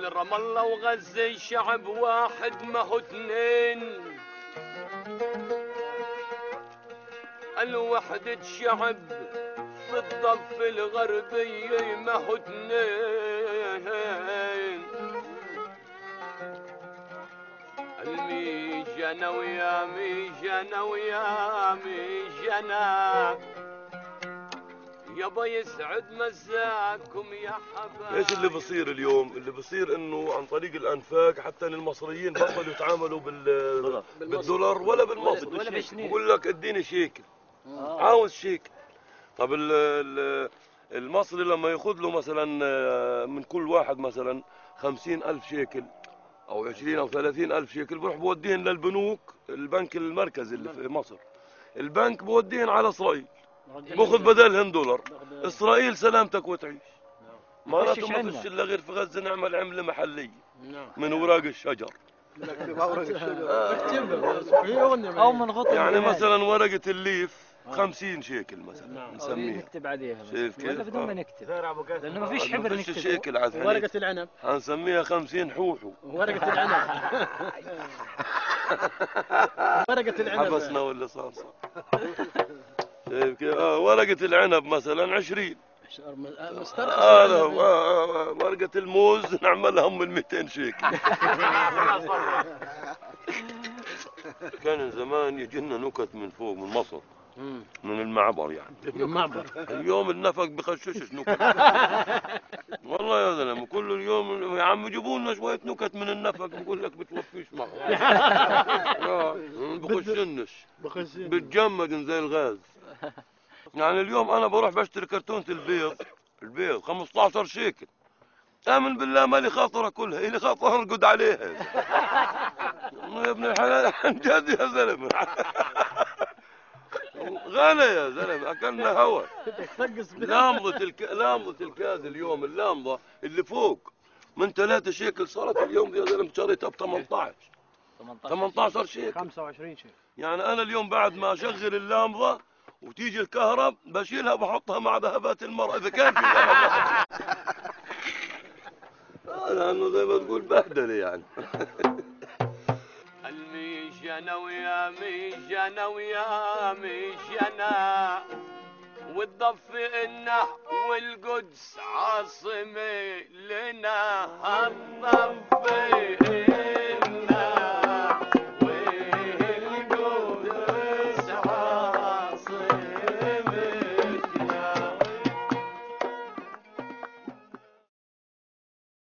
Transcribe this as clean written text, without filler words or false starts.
الرام الله وغزة شعب واحد ما هو اثنين، الوحدة شعب في الضف الغربي ما هو اثنين، الميجنا ويا ميجنا ويا ميجنا يابا يسعد مساكم يا حبايب. ايش اللي بصير اليوم؟ اللي بصير انه عن طريق الانفاق حتى المصريين بطلوا يتعاملوا بالدولار ولا بالمصري. بقول لك اديني شيكل، عاوز شيكل. طب المصري لما ياخذ له مثلا من كل واحد مثلا 50,000 شيكل او 20 او 30,000 شيكل، بروح بوديهن للبنوك، البنك المركزي اللي في مصر، البنك بوديهن على اسرائيل، باخذ بدلهن دولار. اسرائيل سلامتك وتعيش. معناته ما فيش الا غير في غزه نعمل عمله محليه من اوراق الشجر. او من غطاء يعني مثلا ورقه الليف 50 شيكل مثلا نسميها، نكتب عليها شايف كيف؟ ولا بدون ما نكتب لانه ما فيش حبر نكتب. شيكل عاد ورقه العنب حنسميها 50 حوحو. ورقه العنب ورقه العنب حفظنا ولا صار شايف كيف؟ ورقه العنب مثلا 20. ورقة الموز نعملها من 200 شيكل. كان زمان يجي لنا نكت من فوق من مصر، من المعبر يعني. من المعبر. اليوم النفق بخششش نكت. والله يا زلمه كل اليوم يا عم جيبوا لنا شويه نكت من النفق، بقول لك بتوفيش معه. بخشنش بتجمد زي الغاز. يعني اليوم انا بروح بشتري كرتونه البيض 15 شيكل. امن بالله مالي خاطر اكلها، الي خاطر ارقد عليها. يا ابن الحلال عن جد يا زلمه. غالي يا زلمه، اكلنا هوا. لامضه الكاز اليوم، اللامضه اللي فوق من 3 شيكل صارت اليوم يا زلمه شريتها ب 18 شيكل. 25 شيكل. يعني انا اليوم بعد ما اشغل اللامضه وتيجي الكهرب بشيلها وبحطها مع ذهبات المرأة إذا كان في ذهب. لأنه زي ما تقول بهدلة يعني. الميجنا ويا ميجنا ويا ميجنا والضف إنه والقدس عاصمة لنا.